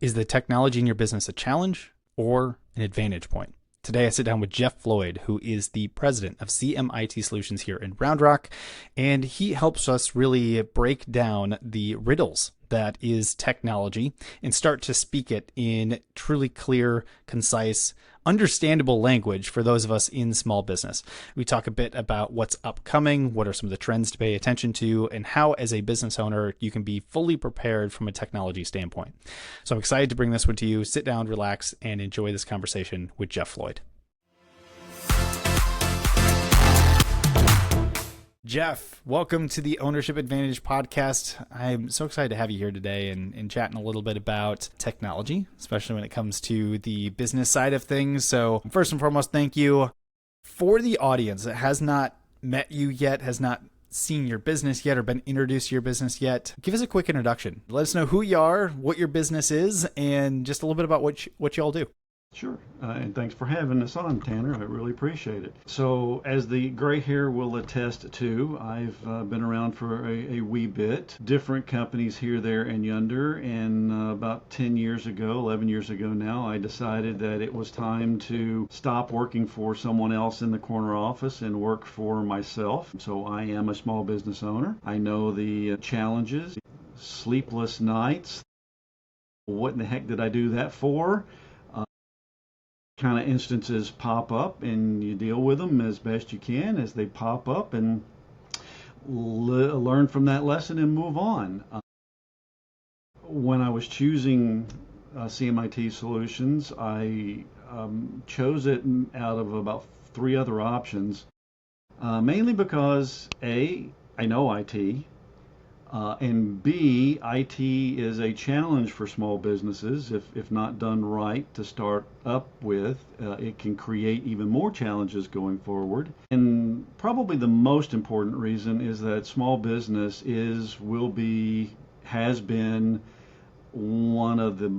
Is the technology in your business a challenge or an advantage point? Today, I sit down with Jeff Floyd, who is the president of CMIT Solutions here in Round Rock, and he helps us really break down the riddles that is technology and start to speak it in truly clear, concise, understandable language for those of us in small business. We talk a bit about what's upcoming, what are some of the trends to pay attention to, and how, as a business owner, you can be fully prepared from a technology standpoint. So I'm excited to bring this one to you. Sit down, relax, and enjoy this conversation with Jeff Floyd. Jeff, welcome to the Ownership Advantage podcast. I'm so excited to have you here today and chatting a little bit about technology, especially when it comes to the business side of things. So first and foremost, thank you. For the audience that has not met you yet, has not seen your business yet, or been introduced to your business yet, give us a quick introduction. Let us know who you are, what your business is, and just a little bit about what you all do. Sure, and thanks for having us on, Tanner. I really appreciate it. So, as the gray hair will attest to, I've been around for a wee bit, different companies here, there, and yonder, and about 10 years ago, 11 years ago now, I decided that it was time to stop working for someone else in the corner office and work for myself. So, I am a small business owner. I know the challenges, sleepless nights. What in the heck did I do that for? Kind of instances pop up and you deal with them as best you can as they pop up and learn from that lesson and move on. When I was choosing CMIT Solutions, I chose it out of about 3 other options, mainly because A, I know IT, and B, IT is a challenge for small businesses. If not done right to start up with, it can create even more challenges going forward. And probably the most important reason is that small business has been one of the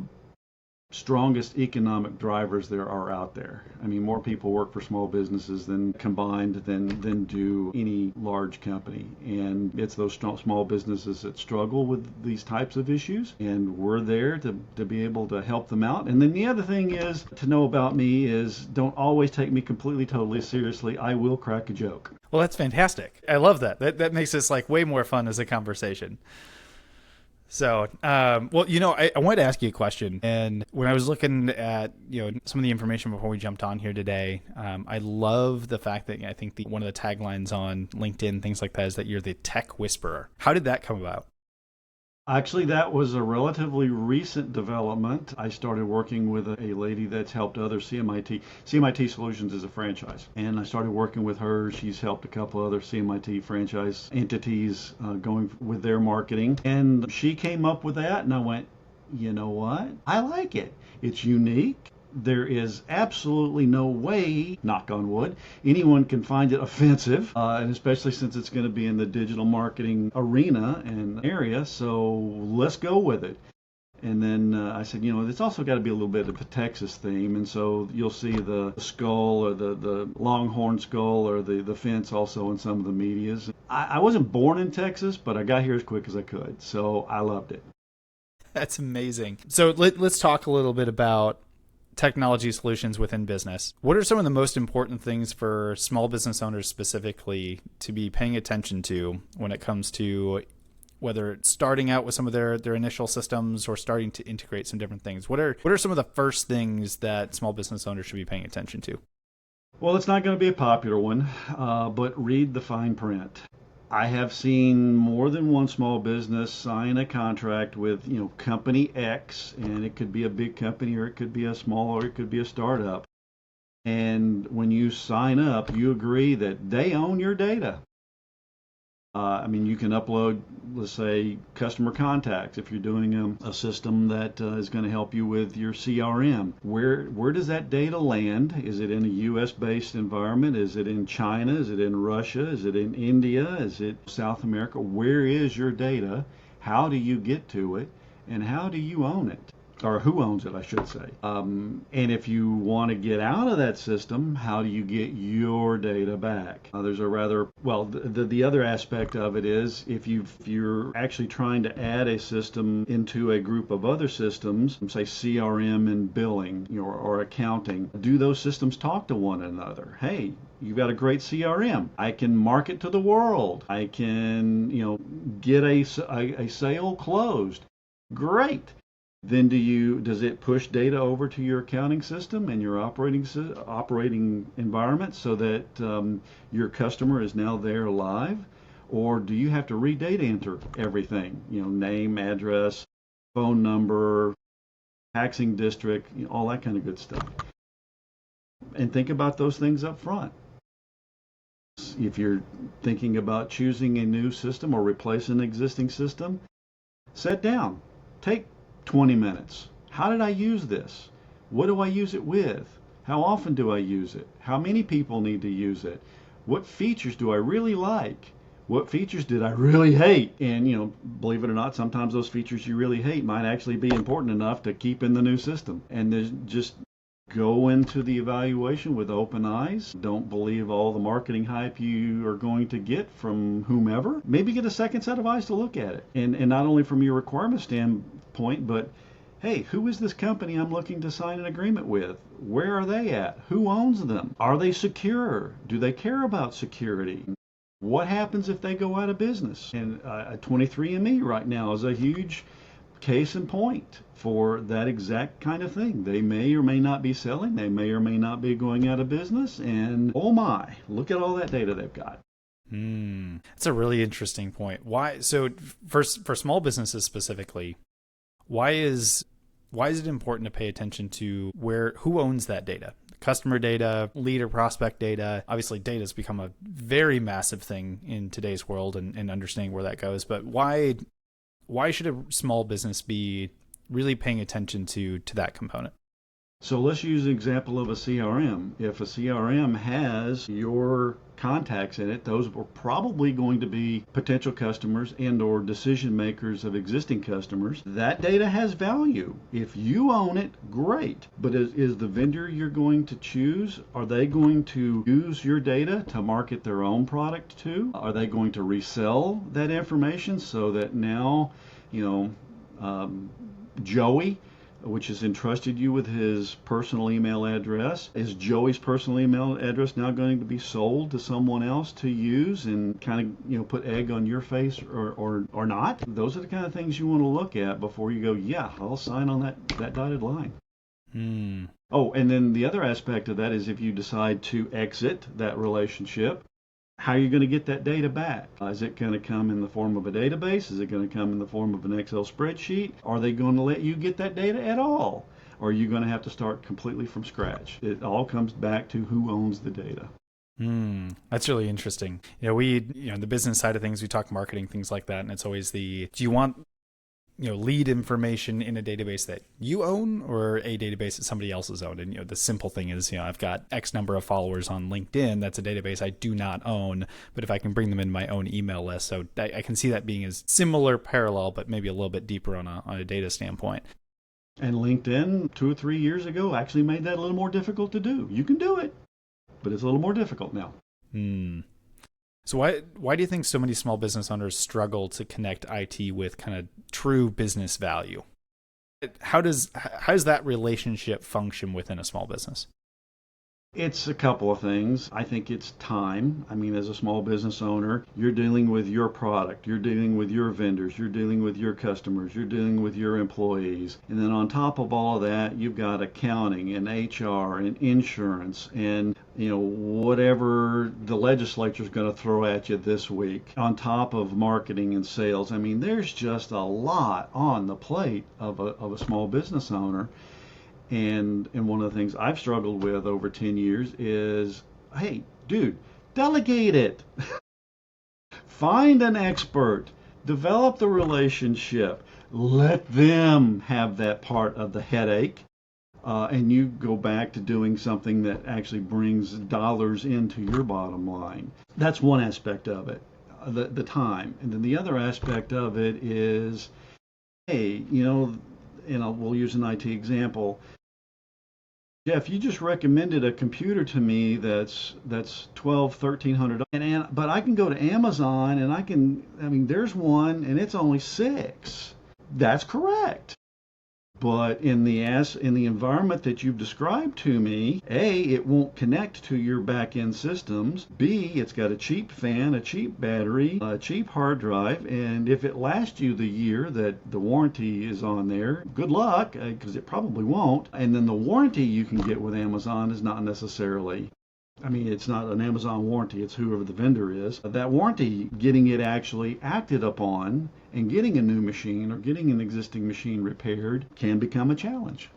strongest economic drivers there are out there. I mean, more people work for small businesses than do any large company. And it's those small businesses that struggle with these types of issues. And we're there to be able to help them out. And then the other thing is to know about me is don't always take me completely, totally seriously. I will crack a joke. Well, that's fantastic. I love that. That makes this like way more fun as a conversation. So, I wanted to ask you a question. And when I was looking at, some of the information before we jumped on here today, I love the fact that I think one of the taglines on LinkedIn, things like that, is that you're the tech whisperer. How did that come about? Actually, that was a relatively recent development. I started working with a lady that's helped other CMIT Solutions is a franchise. And I started working with her. She's helped a couple other CMIT franchise entities going with their marketing. And she came up with that, and I went, you know what? I like it. It's unique. There is absolutely no way, knock on wood, anyone can find it offensive, and especially since it's going to be in the digital marketing arena and area, so let's go with it. And then I said, it's also got to be a little bit of a Texas theme, and so you'll see the skull or the longhorn skull or the fence also in some of the medias. I wasn't born in Texas, but I got here as quick as I could, so I loved it. That's amazing. So let's talk a little bit about technology solutions within business. What are some of the most important things for small business owners specifically to be paying attention to when it comes to whether it's starting out with some of their initial systems or starting to integrate some different things? What are some of the first things that small business owners should be paying attention to? Well, it's not going to be a popular one, but read the fine print. I have seen more than one small business sign a contract with, company X, and it could be a big company or it could be a small or it could be a startup. And when you sign up, you agree that they own your data. You can upload, let's say, customer contacts if you're doing a system that is going to help you with your CRM. Where does that data land? Is it in a U.S.-based environment? Is it in China? Is it in Russia? Is it in India? Is it South America? Where is your data? How do you get to it? And how do you own it? or who owns it, I should say. And if you want to get out of that system, how do you get your data back? There's a rather, well, the other aspect of it is if you're actually trying to add a system into a group of other systems, say CRM and billing, or accounting, do those systems talk to one another? Hey, you've got a great CRM. I can market to the world. I can, get a sale closed. Great. Then does it push data over to your accounting system and your operating environment so that your customer is now there live? Or do you have to re-data enter everything? Name, address, phone number, taxing district, all that kind of good stuff. And think about those things up front. If you're thinking about choosing a new system or replace an existing system, sit down. Take 20 minutes. How did I use this? What do I use it with? How often do I use it? How many people need to use it? What features do I really like? What features did I really hate? And, believe it or not, sometimes those features you really hate might actually be important enough to keep in the new system. And there's just go into the evaluation with open eyes. Don't believe all the marketing hype you are going to get from whomever. Maybe get a second set of eyes to look at it. And not only from your requirement standpoint, but hey, who is this company I'm looking to sign an agreement with? Where are they at? Who owns them? Are they secure? Do they care about security? What happens if they go out of business? And 23andMe right now is a huge case in point for that exact kind of thing. They may or may not be selling. They may or may not be going out of business. And oh my, look at all that data they've got. That's a really interesting point. Why? So for small businesses specifically, why is it important to pay attention to who owns that data? Customer data, lead or prospect data. Obviously, data has become a very massive thing in today's world and understanding where that goes. But why should a small business be really paying attention to that component? So let's use an example of a CRM. If a CRM has your contacts in it, those are probably going to be potential customers and or decision makers of existing customers. That data has value. If you own it, great. But is the vendor you're going to choose, are they going to use your data to market their own product too? Are they going to resell that information so that now, Joey, which has entrusted you with his personal email address. Is Joey's personal email address now going to be sold to someone else to use and kind of, put egg on your face or not? Those are the kind of things you want to look at before you go, yeah, I'll sign on that dotted line. Oh, and then the other aspect of that is if you decide to exit that relationship, how are you going to get that data back? Is it going to come in the form of a database? Is it going to come in the form of an Excel spreadsheet? Are they going to let you get that data at all? Or are you going to have to start completely from scratch? It all comes back to who owns the data. That's really interesting. The business side of things, we talk marketing, things like that. And it's always do you want lead information in a database that you own or a database that somebody else has owned? And, the simple thing is, I've got X number of followers on LinkedIn. That's a database I do not own, but if I can bring them in my own email list. So I can see that being a similar parallel, but maybe a little bit deeper on a data standpoint. And LinkedIn 2 or 3 years ago actually made that a little more difficult to do. You can do it, but it's a little more difficult now. So why do you think so many small business owners struggle to connect IT with kind of true business value? How does that relationship function within a small business? It's a couple of things. I think it's time. I mean, as a small business owner, you're dealing with your product, you're dealing with your vendors, you're dealing with your customers, you're dealing with your employees. And then on top of all of that, you've got accounting and HR and insurance and, whatever the legislature's going to throw at you this week, on top of marketing and sales. I mean, there's just a lot on the plate of a small business owner. And one of the things I've struggled with over 10 years is, hey, dude, delegate it. Find an expert. Develop the relationship. Let them have that part of the headache. And you go back to doing something that actually brings dollars into your bottom line. That's one aspect of it, the time. And then the other aspect of it is, hey, we'll use an IT example. Jeff, you just recommended a computer to me that's 1,200, 1,300, but I can go to Amazon and I mean, there's one and it's only 6. That's correct. But in the environment that you've described to me, A, it won't connect to your back end systems. B, it's got a cheap fan, a cheap battery, a cheap hard drive, and if it lasts you the year that the warranty is on there, good luck, because it probably won't. And then the warranty you can get with Amazon is not necessarily, I mean, it's not an Amazon warranty, it's whoever the vendor is. That warranty, getting it actually acted upon and getting a new machine or getting an existing machine repaired can become a challenge.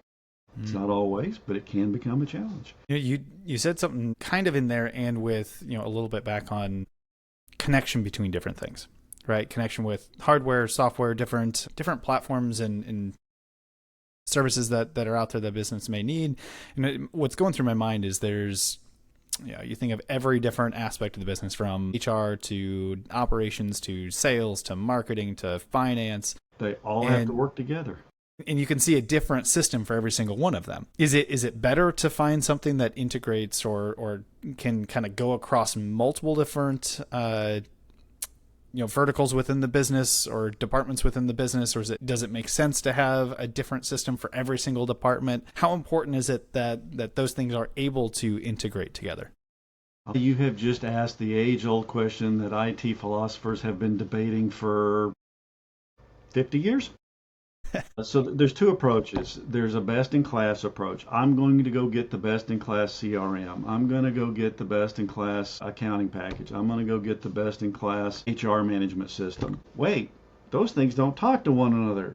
It's not always, but it can become a challenge. You said something kind of in there, and with a little bit back on connection between different things, right? Connection with hardware, software, different platforms and services that are out there that business may need. And what's going through my mind is you think of every different aspect of the business, from HR to operations to sales to marketing to finance. They all have to work together. And you can see a different system for every single one of them. Is it better to find something that integrates or can kind of go across multiple different verticals within the business or departments within the business, or does it make sense to have a different system for every single department? How important is it that those things are able to integrate together? You have just asked the age-old question that IT philosophers have been debating for 50 years. So there's 2 approaches. There's a best-in-class approach. I'm going to go get the best-in-class CRM. I'm going to go get the best-in-class accounting package. I'm going to go get the best-in-class HR management system. Wait, those things don't talk to one another.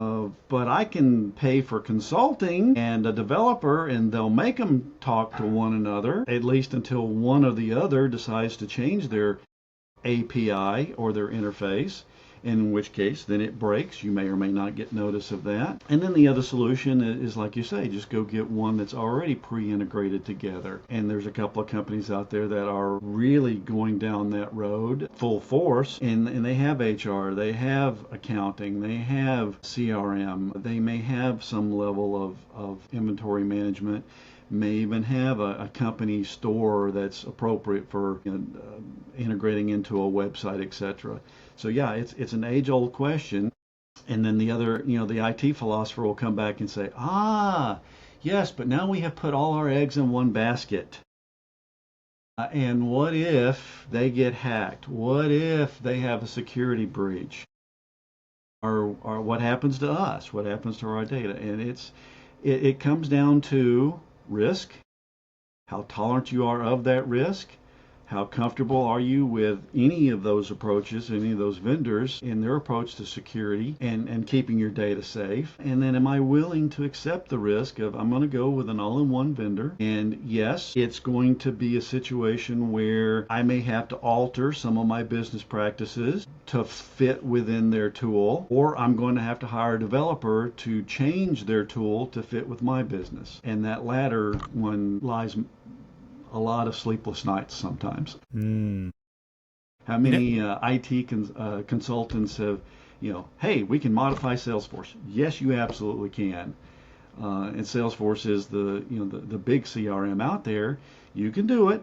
But I can pay for consulting and a developer, and they'll make them talk to one another, at least until one or the other decides to change their API or their interface, in which case then it breaks. You may or may not get notice of that. And then the other solution is, like you say, just go get one that's already pre-integrated together. And there's a couple of companies out there that are really going down that road full force, and they have HR, they have accounting, they have CRM, they may have some level of inventory management, may even have a company store that's appropriate for integrating into a website, etc. So yeah, it's an age-old question. And then the other, the IT philosopher will come back and say, yes, but now we have put all our eggs in one basket. And what if they get hacked? What if they have a security breach? Or what happens to us? What happens to our data? And it comes down to risk, how tolerant you are of that risk, how comfortable are you with any of those approaches, any of those vendors in their approach to security and keeping your data safe. And then am I willing to accept the risk of I'm going to go with an all-in-one vendor, and yes, it's going to be a situation where I may have to alter some of my business practices to fit within their tool, or I'm going to have to hire a developer to change their tool to fit with my business. And that latter one lies a lot of sleepless nights sometimes. How many IT consultants have, hey, we can modify Salesforce? Yes, you absolutely can. And Salesforce is the big CRM out there. You can do it,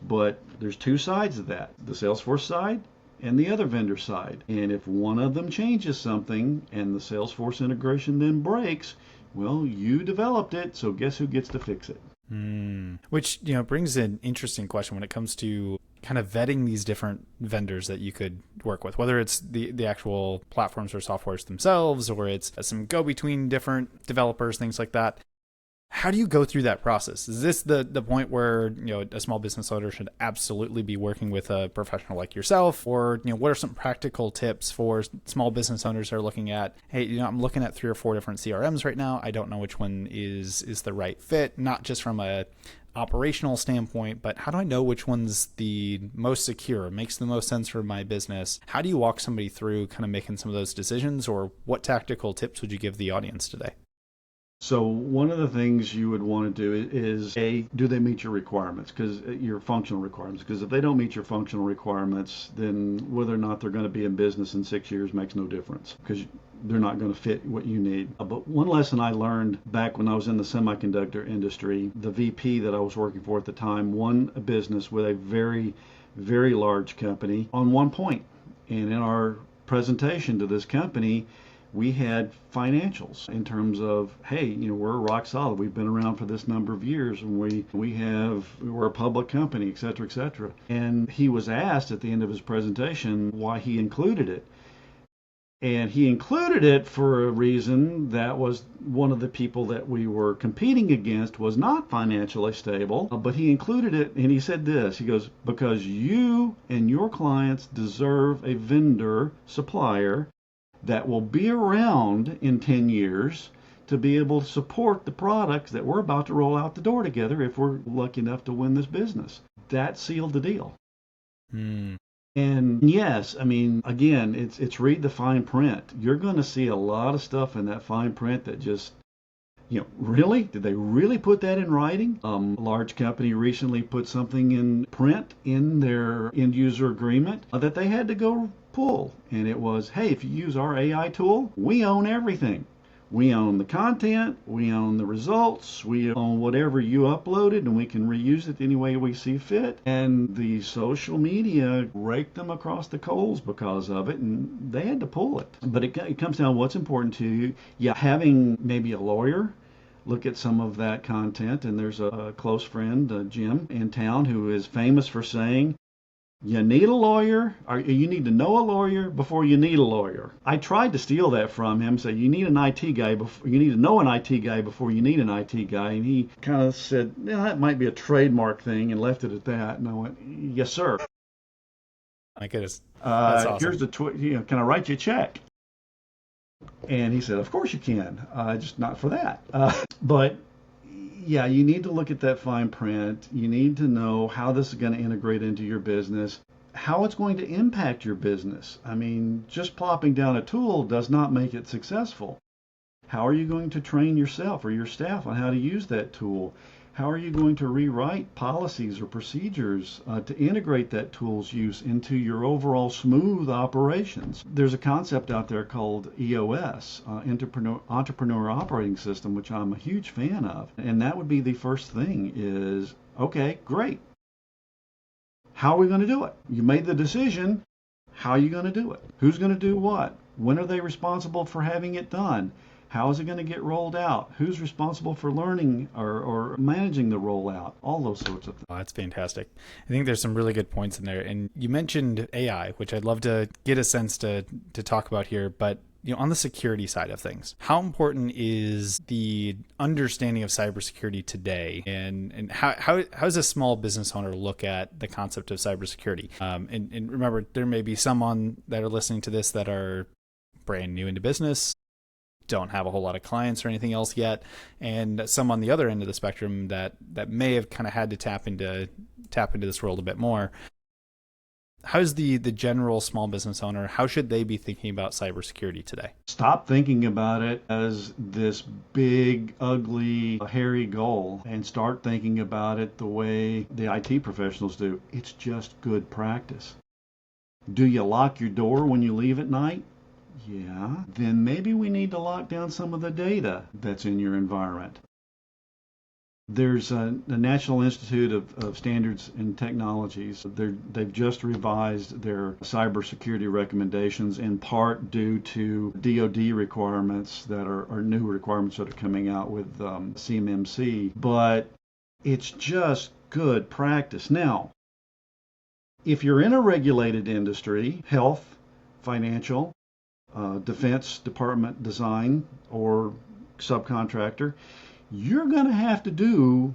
but there's 2 sides of that: the Salesforce side and the other vendor side. And if one of them changes something and the Salesforce integration then breaks, well, you developed it, so guess who gets to fix it? Which brings an interesting question when it comes to kind of vetting these different vendors that you could work with, whether it's the actual platforms or softwares themselves, or it's some go-between different developers, things like that. How do you go through that process? Is this the point where a small business owner should absolutely be working with a professional like yourself, or what are some practical tips for small business owners who are looking at, hey, I'm looking at 3 or 4 different CRMs right now. I don't know which one is the right fit, not just from a operational standpoint, but how do I know which one's the most secure, makes the most sense for my business? How do you walk somebody through kind of making some of those decisions, or what tactical tips would you give the audience today? So one of the things you would want to do is A, do they meet your requirements? Because your functional requirements. Because if they don't meet your functional requirements, then whether or not they're going to be in business in 6 years makes no difference because they're not going to fit what you need. But one lesson I learned back when I was in the semiconductor industry, the VP that I was working for at the time won a business with a very, very large company on one point. And in our presentation to this company, we had financials in terms of, hey, we're rock solid. We've been around for this number of years, and we're a public company, et cetera, et cetera. And he was asked at the end of his presentation why he included it. And he included it for a reason that was one of the people that we were competing against was not financially stable, but he included it and he said this, he goes, because you and your clients deserve a vendor supplier that will be around in 10 years to be able to support the products that we're about to roll out the door together if we're lucky enough to win this business. That sealed the deal. Hmm. And yes, I mean, again, it's read the fine print. You're going to see a lot of stuff in that fine print that just, really? Did they really put that in writing? A large company recently put something in print in their end user agreement that they had to go pull. And it was, hey, if you use our AI tool, we own everything. We own the content, we own the results, we own whatever you uploaded, and we can reuse it any way we see fit. And the social media raked them across the coals because of it, and they had to pull it. But it comes down to what's important to you. Yeah, having maybe a lawyer look at some of that content. And there's a close friend, Jim, in town who is famous for saying, you need a lawyer, or you need to know a lawyer before you need a lawyer. I tried to steal that from him, say you need an IT guy before you need to know an IT guy before you need an IT guy, and he kind of said, yeah, that might be a trademark thing, and left it at that. And I went, yes, sir. My goodness, that's awesome. Here's the can I write you a check? And he said, of course you can, just not for that. But yeah, you need to look at that fine print. You need to know how this is going to integrate into your business, how it's going to impact your business. I mean, just plopping down a tool does not make it successful. How are you going to train yourself or your staff on how to use that tool? How are you going to rewrite policies or procedures to integrate that tool's use into your overall smooth operations? There's a concept out there called EOS, Entrepreneur Operating System, which I'm a huge fan of. And that would be the first thing is, okay, great. How are we going to do it? You made the decision. How are you going to do it? Who's going to do what? When are they responsible for having it done? How is it going to get rolled out? Who's responsible for learning or managing the rollout? All those sorts of things. Oh, that's fantastic. I think there's some really good points in there. And you mentioned AI, which I'd love to get a sense to talk about here. But on the security side of things, how important is the understanding of cybersecurity today? And how does a small business owner look at the concept of cybersecurity? And remember, there may be some that are listening to this that are brand new into business, don't have a whole lot of clients or anything else yet, and some on the other end of the spectrum that may have kind of had to tap into this world a bit more. How's the general small business owner, how should they be thinking about cybersecurity today? Stop thinking about it as this big, ugly, hairy goal and start thinking about it the way the IT professionals do. It's just good practice. Do you lock your door when you leave at night? Yeah, then maybe we need to lock down some of the data that's in your environment. There's the National Institute of Standards and Technologies. They've just revised their cybersecurity recommendations in part due to DoD requirements that are new requirements that are coming out with CMMC. But it's just good practice. Now, if you're in a regulated industry, health, financial, Defense Department design or subcontractor, you're going to have to do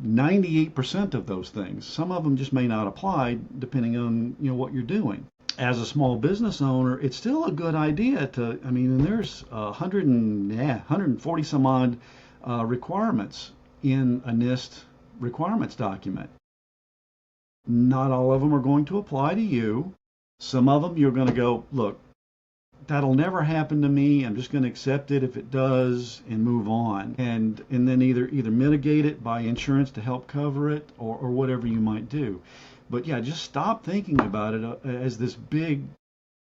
98% of those things. Some of them just may not apply depending on what you're doing. As a small business owner, it's still a good idea to, and there's 140 some odd requirements in a NIST requirements document. Not all of them are going to apply to you. Some of them you're going to go, look, that'll never happen to me. I'm just going to accept it if it does and move on. And then either mitigate it by insurance to help cover it or whatever you might do. But yeah, just stop thinking about it as this big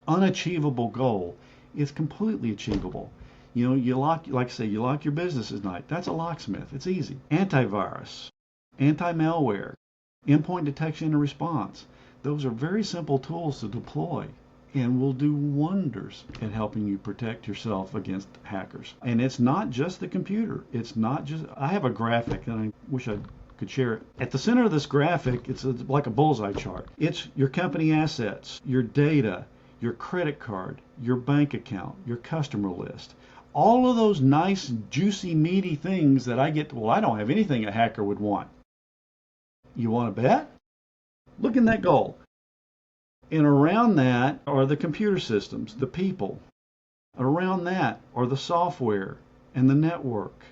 unachievable goal. It's completely achievable. You know, you lock your business at night. That's a locksmith. It's easy. Antivirus, anti-malware, endpoint detection and response. Those are very simple tools to deploy and will do wonders at helping you protect yourself against hackers. And it's not just the computer. It's not just, I have a graphic and I wish I could share it. At the center of this graphic, it's like a bullseye chart. It's your company assets, your data, your credit card, your bank account, your customer list. All of those nice, juicy, meaty things that I get, well, I don't have anything a hacker would want. You want to bet? Look in that goal. And around that are the computer systems, the people. Around that are the software and the network.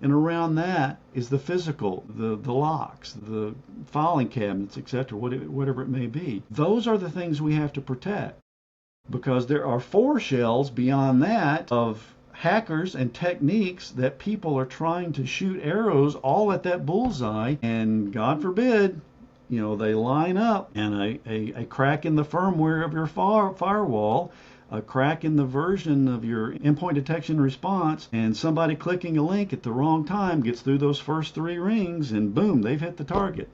And around that is the physical, the locks, the filing cabinets, etc., whatever it may be. Those are the things we have to protect because there are 4 shells beyond that of hackers and techniques that people are trying to shoot arrows all at that bullseye, and God forbid, you know, they line up and a crack in the firmware of your firewall, a crack in the version of your endpoint detection response, and somebody clicking a link at the wrong time gets through those first 3 rings and boom, they've hit the target.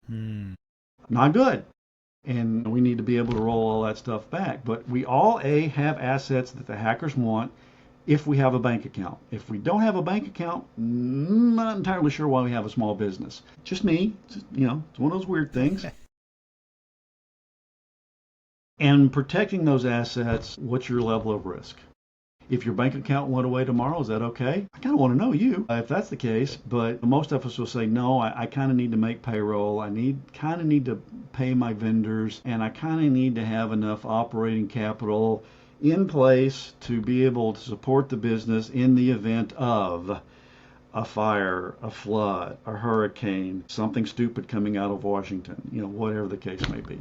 Not good. And we need to be able to roll all that stuff back. But we all have assets that the hackers want if we have a bank account. If we don't have a bank account, I'm not entirely sure why we have a small business. Just me, you know, it's one of those weird things. And protecting those assets, what's your level of risk? If your bank account went away tomorrow, is that okay? I kind of want to know you if that's the case, but most of us will say, no, I kind of need to make payroll. I kind of need to pay my vendors, and I kind of need to have enough operating capital in place to be able to support the business in the event of a fire, a flood, a hurricane, something stupid coming out of Washington, you know, whatever the case may be.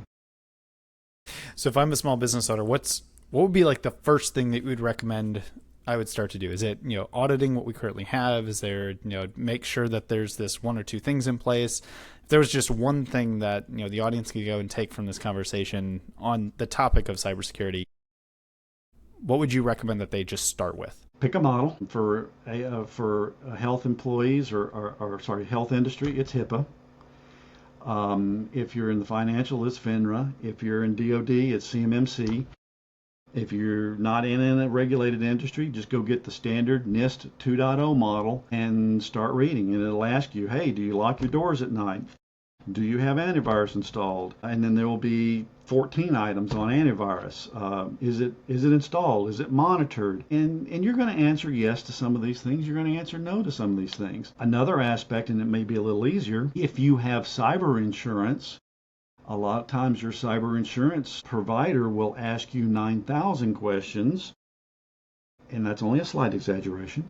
So if I'm a small business owner, what would be like the first thing that you would recommend I would start to do? Is it, you know, auditing what we currently have? Is there, you know, make sure that there's this 1 or 2 things in place? If there was just one thing that, you know, the audience could go and take from this conversation on the topic of cybersecurity, what would you recommend that they just start with? Pick a model for health employees or health industry. It's HIPAA. If you're in the financial, it's FINRA. If you're in DoD, it's CMMC. If you're not in a regulated industry, just go get the standard NIST 2.0 model and start reading. And it'll ask you, hey, do you lock your doors at night? Do you have antivirus installed? And then there will be 14 items on antivirus. Is it installed? Is it monitored? And you're going to answer yes to some of these things. You're going to answer no to some of these things. Another aspect, and it may be a little easier, if you have cyber insurance, a lot of times your cyber insurance provider will ask you 9,000 questions, and that's only a slight exaggeration,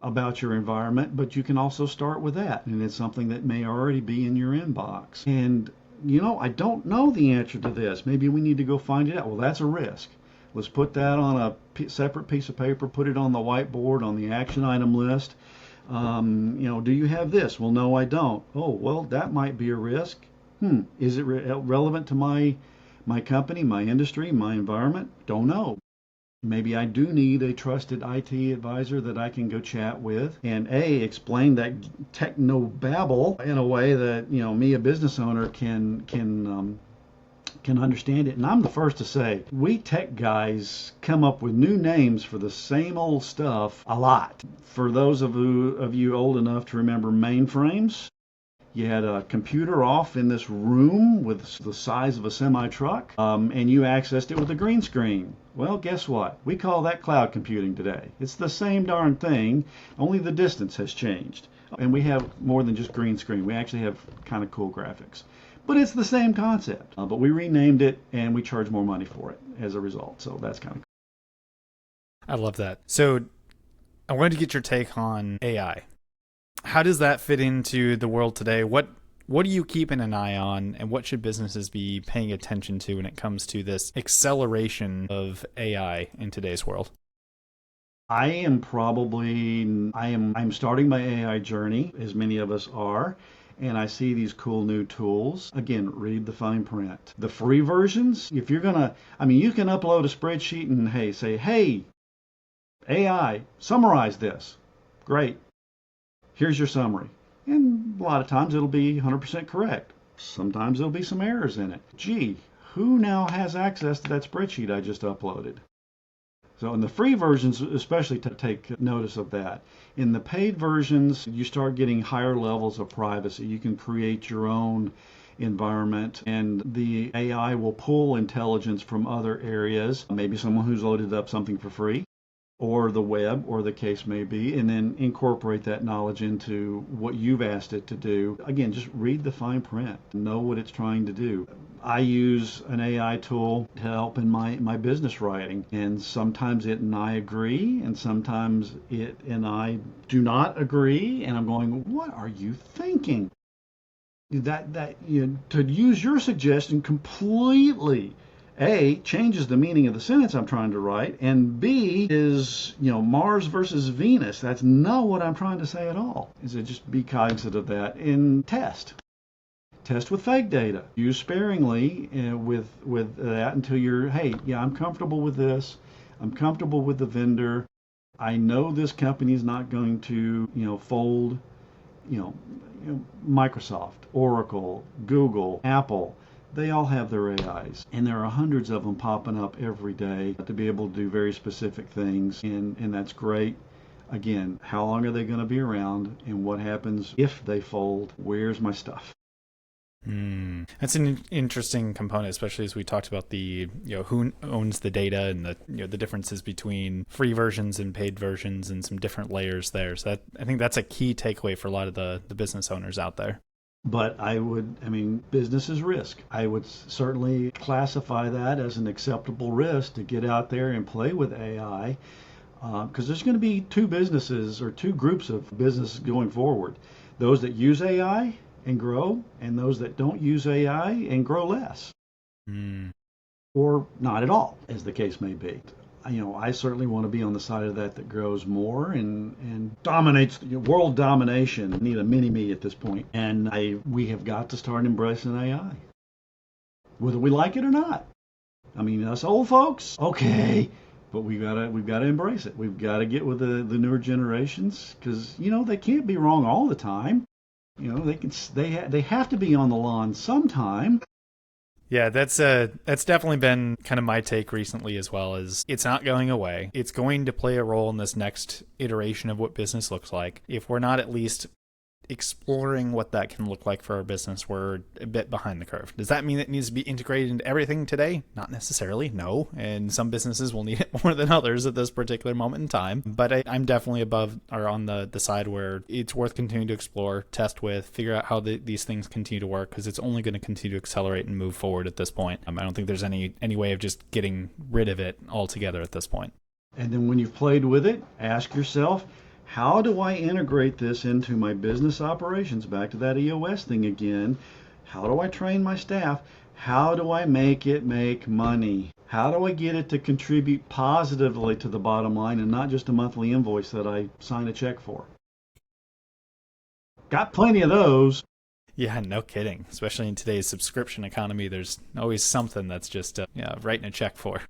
about your environment, but you can also start with that, and it's something that may already be in your inbox. And, you know, I don't know the answer to this. Maybe we need to go find it out. Well, that's a risk. Let's put that on a separate piece of paper, put it on the whiteboard, on the action item list. You know, do you have this? Well, no, I don't. Oh, well, that might be a risk. Is it relevant to my company, my industry, my environment? Don't know. Maybe I do need a trusted IT advisor that I can go chat with and explain that techno babble in a way that, you know, me, a business owner, can understand it. And I'm the first to say, we tech guys come up with new names for the same old stuff a lot. For those of you old enough to remember mainframes, you had a computer off in this room with the size of a semi-truck, and you accessed it with a green screen. Well, guess what? We call that cloud computing today. It's the same darn thing, only the distance has changed. And we have more than just green screen. We actually have kind of cool graphics. But it's the same concept. But we renamed it, and we charge more money for it as a result. So that's kind of cool. I love that. So I wanted to get your take on AI. How does that fit into the world today? What What are you keeping an eye on, and what should businesses be paying attention to when it comes to this acceleration of AI in today's world? I'm starting my AI journey, as many of us are, and I see these cool new tools. Again, read the fine print. The free versions, if you're gonna, you can upload a spreadsheet and say, hey, AI, summarize this. Great. Here's your summary. And a lot of times it'll be 100% correct. Sometimes there'll be some errors in it. Gee, who now has access to that spreadsheet I just uploaded? So in the free versions, especially, to take notice of that. In the paid versions, you start getting higher levels of privacy. You can create your own environment, and the AI will pull intelligence from other areas, maybe someone who's loaded up something for free, or the web, or the case may be, and then incorporate that knowledge into what you've asked it to do. Again, just read the fine print, know what it's trying to do. I use an AI tool to help in my business writing, and sometimes it and I agree, and sometimes it and I do not agree, and I'm going, what are you thinking? To use your suggestion completely, A, changes the meaning of the sentence I'm trying to write, and B, is, Mars versus Venus. That's not what I'm trying to say at all. Is it just be cognizant of that and test. Test with fake data. Use sparingly with that until you're, hey, yeah, I'm comfortable with this. I'm comfortable with the vendor. I know this company is not going to, fold, Microsoft, Oracle, Google, Apple. They all have their AIs, and there are hundreds of them popping up every day to be able to do very specific things, and that's great. Again, how long are they going to be around, and what happens if they fold? Where's my stuff? That's an interesting component, especially as we talked about the who owns the data and the differences between free versions and paid versions and some different layers there. So I think that's a key takeaway for a lot of the business owners out there. But business is risk. I would certainly classify that as an acceptable risk to get out there and play with AI, because there's going to be two businesses or two groups of businesses going forward. Those that use AI and grow, and those that don't use AI and grow less. Or not at all, as the case may be. I certainly want to be on the side of that grows more and dominates. World domination. I need a mini-me at this point. And we have got to start embracing AI. Whether we like it or not. Us old folks, okay. But we've got to embrace it. We've got to get with the newer generations, because they can't be wrong all the time. They have to be on the lawn sometime. Yeah, that's definitely been kind of my take recently as well. Is it's not going away. It's going to play a role in this next iteration of what business looks like. If we're not at least exploring what that can look like for our business, we're a bit behind the curve. Does that mean it needs to be integrated into everything today? Not necessarily, no. And some businesses will need it more than others at this particular moment in time. But I'm definitely above or on the side where it's worth continuing to explore, test with, figure out how these things continue to work, because it's only going to continue to accelerate and move forward at this point. I don't think there's any way of just getting rid of it altogether at this point. And then when you've played with it, ask yourself, how do I integrate this into my business operations? Back to that EOS thing again. How do I train my staff? How do I make it make money? How do I get it to contribute positively to the bottom line and not just a monthly invoice that I sign a check for? Got plenty of those. Yeah, no kidding. Especially in today's subscription economy, there's always something that's just writing a check for.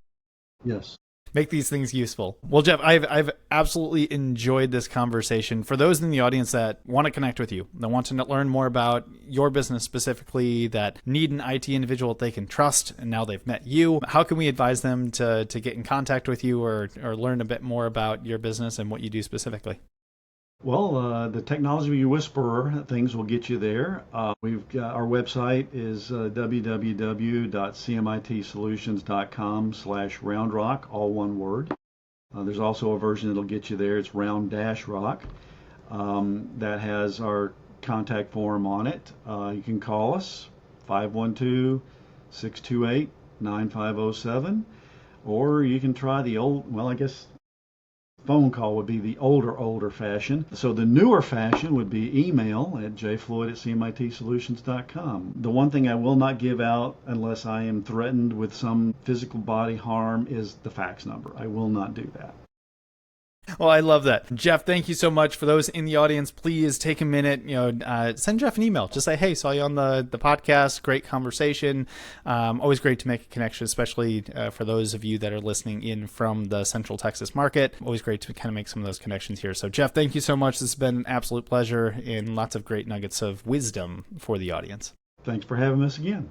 Yes. Make these things useful. Well, Jeff, I've absolutely enjoyed this conversation. For those in the audience that want to connect with you, that want to learn more about your business specifically, that need an IT individual that they can trust, and now they've met you, how can we advise them to get in contact with you or learn a bit more about your business and what you do specifically? Well, the technology whisperer things will get you there. We've got our website is www.cmitsolutions.com/roundrock, all one word. There's also a version that'll get you there. It's round-rock. That has our contact form on it. You can call us 512-628-9507, or you can try the old, well, I guess phone call would be the older fashion. So the newer fashion would be email at jfloyd@cmitsolutions.com. The one thing I will not give out unless I am threatened with some physical body harm is the fax number. I will not do that. Well, I love that. Jeff, thank you so much. For those in the audience, please take a minute, send Jeff an email. Just say, hey, saw you on the podcast. Great conversation. Always great to make a connection, especially for those of you that are listening in from the Central Texas market. Always great to kind of make some of those connections here. So Jeff, thank you so much. This has been an absolute pleasure and lots of great nuggets of wisdom for the audience. Thanks for having us again.